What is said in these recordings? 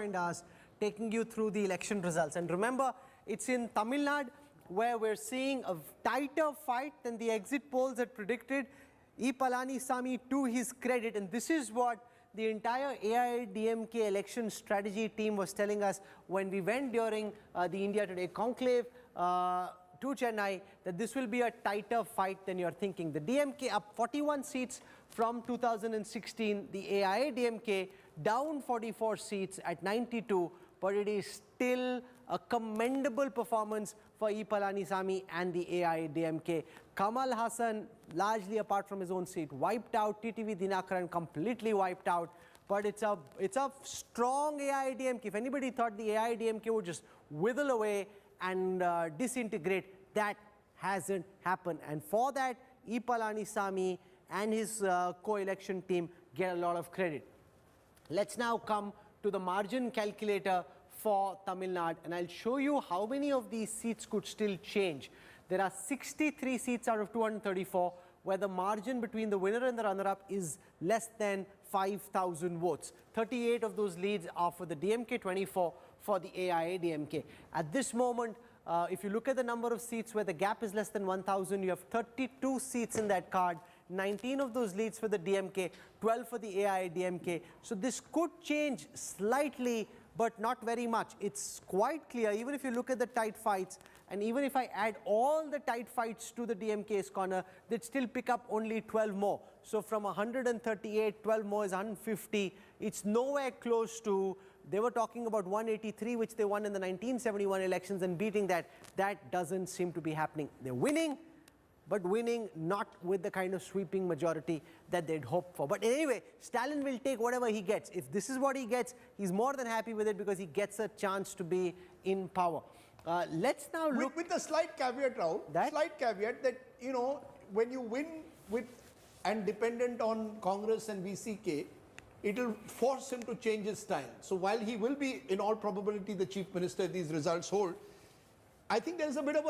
joined us, taking you through the election results. And remember, it's in Tamil Nadu where we're seeing a tighter fight than the exit polls had predicted. E. Palanisamy, to his credit, and this is what the entire AIADMK election strategy team was telling us when we went during the India Today conclave to Chennai, that this will be a tighter fight than you're thinking. The DMK up 41 seats from 2016, the AIADMK down 44 seats at 92, but it is still a commendable performance for E. Palanisamy and the AIADMK. Kamal Hassan, largely apart from his own seat, wiped out. TTV Dinakaran completely wiped out. But it's a strong AIADMK. If anybody thought the AIADMK would just wither away and disintegrate, that hasn't happened. And for that, E. Palanisamy and his co-election team get a lot of credit. Let's now come to the margin calculator for Tamil Nadu, and I'll show you how many of these seats could still change. There are 63 seats out of 234 where the margin between the winner and the runner-up is less than 5,000 votes. 38 of those leads are for the DMK, 24 for the AIADMK. At this moment, if you look at the number of seats where the gap is less than 1,000, you have 32 seats in that card. 19 of those leads for the DMK, 12 for the AIADMK. So this could change slightly, but not very much. It's quite clear, even if you look at the tight fights, and even if I add all the tight fights to the DMK's corner, they'd still pick up only 12 more. So from 138, 12 more is 150. It's nowhere close to, they were talking about 183, which they won in the 1971 elections, and beating that. That doesn't seem to be happening. They're winning, but winning not with the kind of sweeping majority that they'd hoped for. But anyway, Stalin will take whatever he gets. If this is what he gets, he's more than happy with it because he gets a chance to be in power. Let's now look... With a slight caveat, Rahul. Slight caveat that, you know, when you win with and dependent on Congress and VCK, it will force him to change his style. So while he will be, in all probability, the chief minister these results hold, I think there is a bit of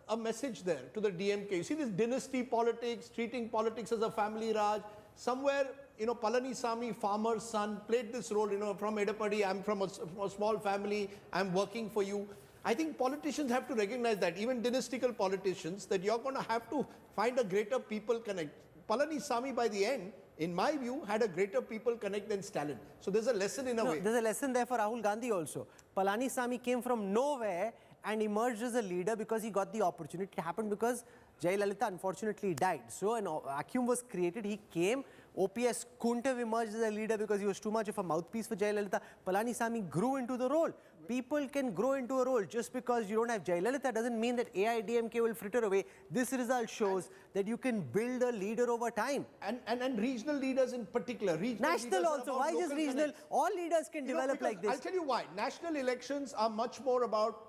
a message there to the DMK. You see this dynasty politics, treating politics as a family raj. Somewhere, you know, Palanisamy, farmer's son, played this role, you know, from Edapadi, I'm from a small family, I'm working for you. I think politicians have to recognize that, even dynastical politicians, that you're going to have to find a greater people connect. Palanisamy, by the end, in my view, had a greater people connect than Stalin. So there's a lesson in a way. There's a lesson there for Rahul Gandhi also. Palanisamy came from nowhere and emerged as a leader because he got the opportunity. It happened because Jayalalitha unfortunately died. So an vacuum was created. He came. OPS couldn't have emerged as a leader because he was too much of a mouthpiece for Jayalalitha. Palanisamy grew into the role. People can grow into a role. Just because you don't have Jayalalitha doesn't mean that AIADMK will fritter away. This result shows that you can build a leader over time. And regional leaders in particular. National also. Why just regional? All leaders can develop like this. I'll tell you why. National elections are much more about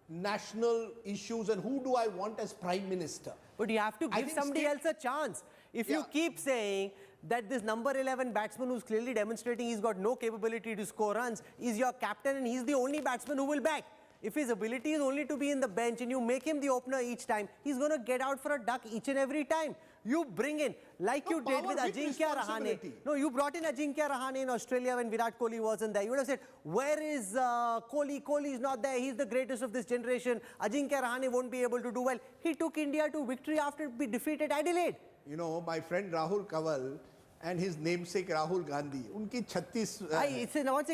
national issues and who do I want as prime minister. But you have to give somebody else a chance. If you keep saying that this number 11 batsman who's clearly demonstrating he's got no capability to score runs is your captain and he's the only batsman who will bat. If his ability is only to be in the bench and you make him the opener each time, he's going to get out for a duck each and every time. You bring in, like you did with Ajinkya Rahane. No, you brought in Ajinkya Rahane in Australia when Virat Kohli wasn't there. You would have said, where is Kohli? Kohli is not there. He's the greatest of this generation. Ajinkya Rahane won't be able to do well. He took India to victory after being defeated Adelaide. You know, my friend Rahul Kaval and his namesake Rahul Gandhi, unki 36... it's not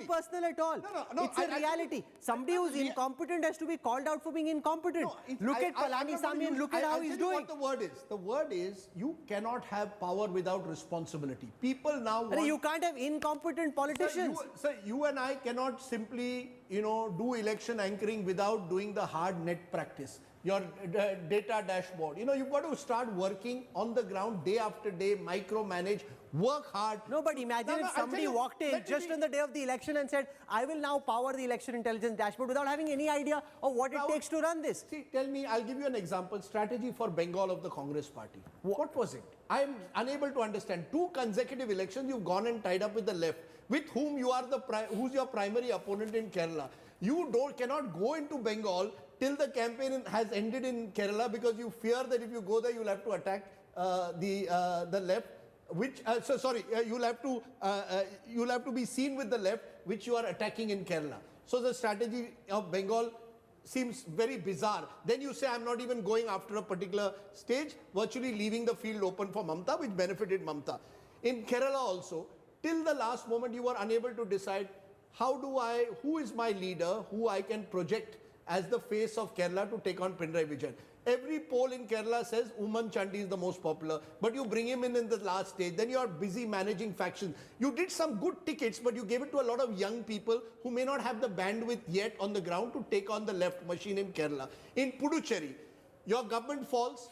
personal at all. It's a reality. Somebody who's incompetent has to be called out for being incompetent. Look at Palanisamy and look at how he's doing. What the word is. The word is, you cannot have power without responsibility. People now want... You can't have incompetent politicians. Sir, you and I cannot simply, you know, do election anchoring without doing the hard net practice. Your data dashboard. You know, you've got to start working on the ground day after day, micromanage, work hard. No, but imagine if somebody walked in just on the day of the election and said, I will now power the election intelligence dashboard without having any idea of what it takes to run this. See, tell me, I'll give you an example. Strategy for Bengal of the Congress party. What was it? I am unable to understand. 2 consecutive elections, you've gone and tied up with the left, with whom you are who's your primary opponent in Kerala. You cannot go into Bengal till the campaign has ended in Kerala because you fear that if you go there, you'll have to attack the left. you'll have to be seen with the left, which you are attacking in Kerala. So the strategy of Bengal seems very bizarre. Then you say, I'm not even going after a particular stage, virtually leaving the field open for Mamta, which benefited Mamta. In Kerala also, till the last moment, you were unable to decide who is my leader, who I can project as the face of Kerala to take on Pinarayi Vijayan. Every poll in Kerala says Uman Chandi is the most popular, but you bring him in the last stage. Then you are busy managing factions. You did some good tickets, but you gave it to a lot of young people who may not have the bandwidth yet on the ground to take on the left machine in Kerala. In Puducherry, your government falls.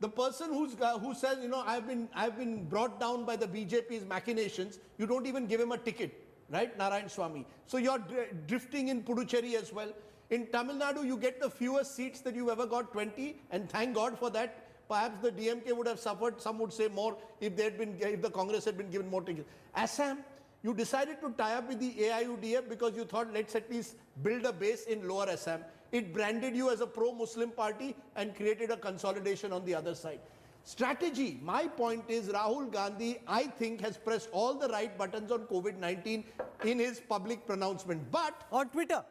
The person who says, I've been brought down by the BJP's machinations, you don't even give him a ticket, right, Narayan Swamy. So you're drifting in Puducherry as well. In Tamil Nadu, you get the fewest seats that you've ever got, 20, and thank God for that. Perhaps the DMK would have suffered, some would say more, if the Congress had been given more tickets. Assam, you decided to tie up with the AIUDF because you thought, let's at least build a base in lower Assam. It branded you as a pro-Muslim party and created a consolidation on the other side. Strategy, my point is Rahul Gandhi, I think, has pressed all the right buttons on COVID-19 in his public pronouncement. But On Twitter.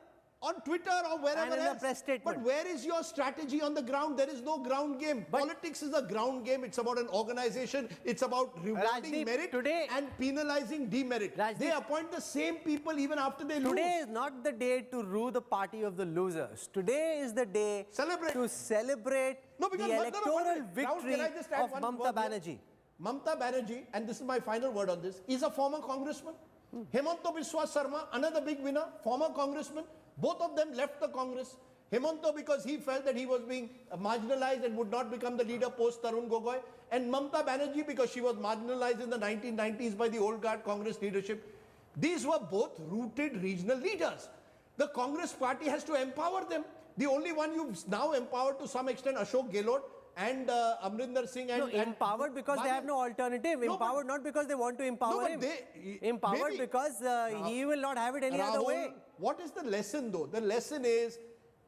on Twitter or wherever And in a else. press statement. But where is your strategy on the ground? There is no ground game. Politics is a ground game. It's about an organization. It's about rewarding Rajdeep, merit today- and penalizing demerit. Rajdeep- They appoint the same people even after they Today lose. is not the day to rue the party of the losers. Today is the day Celebrate. to celebrate No, because the one electoral minute. Now, victory can I just add of one Mamta word here? Banerjee. Mamta Banerjee, and this is my final word on this, is a former congressman. Hemanta Biswa Sarma, another big winner, former congressman. Both of them left the Congress. Hemanta because he felt that he was being marginalized and would not become the leader post Tarun Gogoi. And Mamta Banerjee because she was marginalized in the 1990s by the old guard Congress leadership. These were both rooted regional leaders. The Congress party has to empower them. The only one you've now empowered to some extent, Ashok Gehlot and Amrinder Singh. And, No, empowered because they have no alternative. No, Empowered not because they want to empower but him. they- Empowered maybe- because he will not have it any other Rahul, way. what is the lesson though? The lesson is,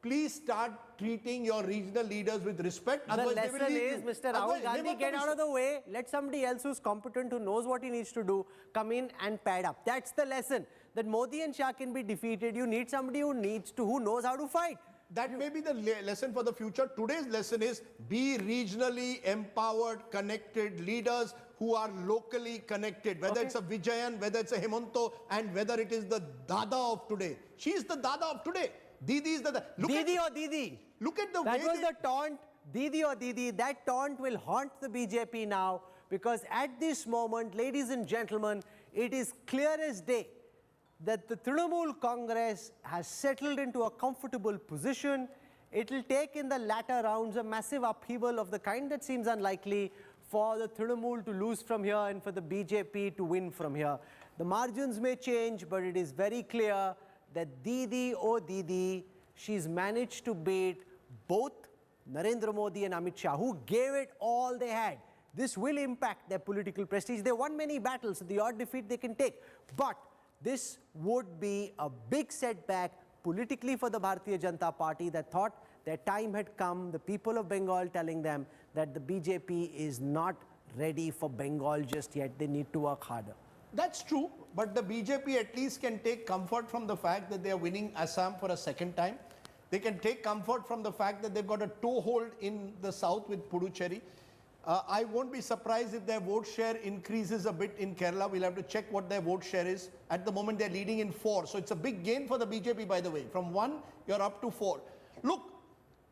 please start treating your regional leaders with respect. The Otherwise they will lesson leave is, you. Mr. Rahul Otherwise, Gandhi, Hemanta get out Biswa- of the way. Let somebody else who's competent, who knows what he needs to do, come in and pad up. That's the lesson. That Modi and Shah can be defeated. You need somebody who knows how to fight. That may be the lesson for the future. Today's lesson is be regionally empowered, connected leaders who are locally connected. Whether it's a Vijayan, whether it's a Hemanto, and whether it is the Dada of today. She is the Dada of today. Didi is the... Didi or Didi. Look at the That way was they- the taunt, Didi or Didi. That taunt will haunt the BJP now because at this moment, ladies and gentlemen, it is clear as day that the Trinamool Congress has settled into a comfortable position. It will take in the latter rounds a massive upheaval of the kind that seems unlikely for the Trinamool to lose from here and for the BJP to win from here. The margins may change, but it is very clear that Didi, oh Didi, she's managed to beat both Narendra Modi and Amit Shah, who gave it all they had. This will impact their political prestige. They won many battles, so the odd defeat they can take. But this would be a big setback politically for the Bharatiya Janata Party that thought their time had come, the people of Bengal telling them that the BJP is not ready for Bengal just yet. They need to work harder. That's true, but the BJP at least can take comfort from the fact that they are winning Assam for a second time. They can take comfort from the fact that they've got a toehold in the south with Puducherry. I won't be surprised if their vote share increases a bit in Kerala. We'll have to check what their vote share is. At the moment, they're leading in 4. So it's a big gain for the BJP, by the way. From 1, you're up to 4. Look,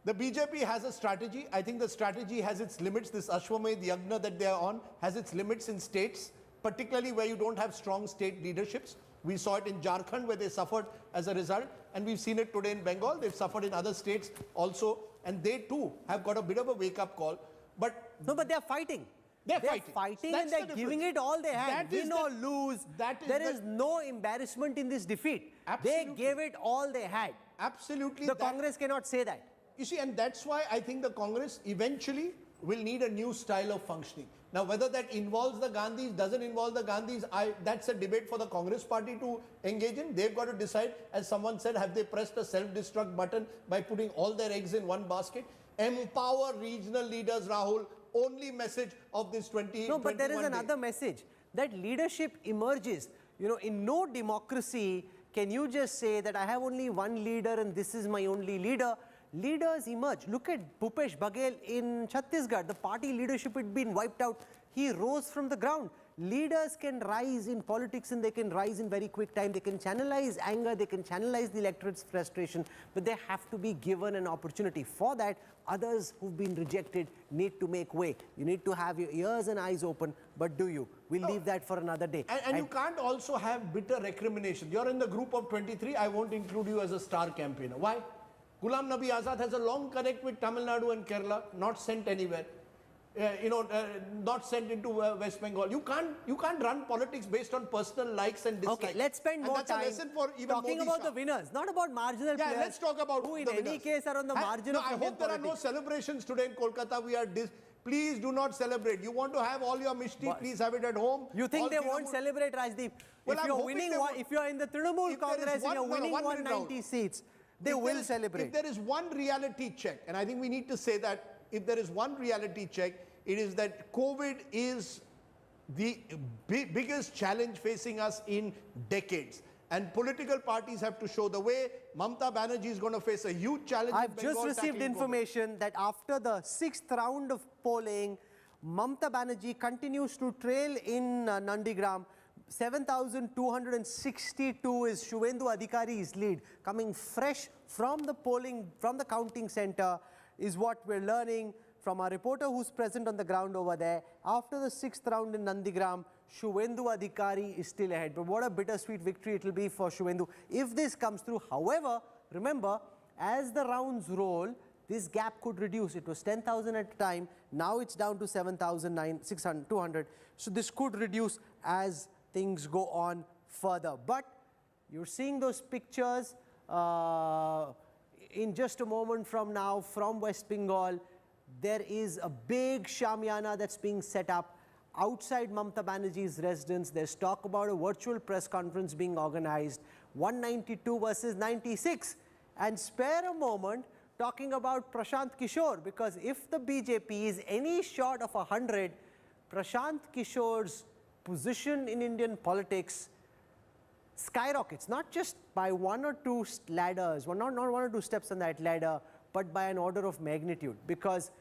the BJP has a strategy. I think the strategy has its limits. This Ashwamedh Yagna that they're on has its limits in states, particularly where you don't have strong state leaderships. We saw it in Jharkhand where they suffered as a result, and we've seen it today in Bengal. They've suffered in other states also, and they too have got a bit of a wake-up call. But No, but they're fighting. They're fighting That's and they're the giving difference. it all they had. That is Win or the- lose, that is there the- is no embarrassment in this defeat. Absolutely. They gave it all they had. absolutely, The that- Congress cannot say that. You see, and that's why I think the Congress eventually will need a new style of functioning. Now, whether that involves the Gandhis, doesn't involve the Gandhis, that's a debate for the Congress party to engage in. They've got to decide, as someone said, have they pressed a self-destruct button by putting all their eggs in one basket? Empower regional leaders, Rahul. only message of this 2021 No, but there is day. another message, that leadership emerges. You know, in no democracy can you just say that I have only one leader and this is my only leader. Leaders emerge. Look at Bhupesh Baghel in Chhattisgarh. The party leadership had been wiped out. He rose from the ground. Leaders can rise in politics and they can rise in very quick time. They can channelize anger, they can channelize the electorate's frustration, but they have to be given an opportunity. For that, others who've been rejected need to make way. You need to have your ears and eyes open, but do you? We'll leave that for another day. And you can't also have bitter recrimination. You're in the group of 23, I won't include you as a star campaigner. Why? Ghulam Nabi Azad has a long connect with Tamil Nadu and Kerala, not sent anywhere. Not sent into West Bengal. You can't run politics based on personal likes and dislikes. Okay, let's spend more that's time a lesson for even talking Modi about Shah. the winners, not about marginal players. Let's talk about who in the any winners. case are on the margin of I Indian hope there are no politics. celebrations today in Kolkata. Please do not celebrate. You want to have all your mishti, please have it at home. You think All they won't Trinamool- celebrate, Rajdeep? Well, if I'm you're hoping winning, they won't. if you're in the Trinamool If there is Congress and you're winning 190 190 seats, they If there will is- celebrate. If there is one reality check, and I think we need to say that if there is one reality check, it is that COVID is the biggest challenge facing us in decades. And political parties have to show the way. Mamata Banerjee is going to face a huge challenge. in I've just Bengal received tackling COVID. information that after the 6th round of polling, Mamata Banerjee continues to trail in Nandigram. 7,262 is Shuvendu Adhikari's lead. Coming fresh from the polling, from the counting center, is what we're learning from our reporter who's present on the ground over there. After the 6th round in Nandigram, Shuvendu Adhikari is still ahead. But what a bittersweet victory it will be for Shuvendu if this comes through. However, remember, as the rounds roll, this gap could reduce. It was 10,000 at a time. Now it's down to 7,200. So this could reduce as things go on further. But you're seeing those pictures in just a moment from now from West Bengal. There is a big Shamiana that's being set up outside Mamata Banerjee's residence. There's talk about a virtual press conference being organized. 192 versus 96. And spare a moment talking about Prashant Kishore, because if the BJP is any short of 100, Prashant Kishore's position in Indian politics skyrockets, not just by one or two ladders, not one or two steps on that ladder, but by an order of magnitude. Because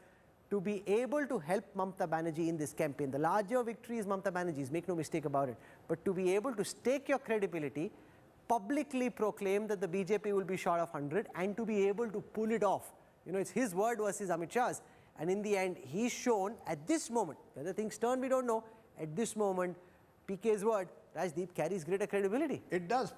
to be able to help Mamata Banerjee in this campaign, the larger victory is Mamata Banerjee's, make no mistake about it, but to be able to stake your credibility, publicly proclaim that the BJP will be short of 100, and to be able to pull it off. You know, it's his word versus Amit Shah's, and in the end, he's shown at this moment, whether things turn, we don't know, at this moment, PK's word, Rajdeep, carries greater credibility. It does.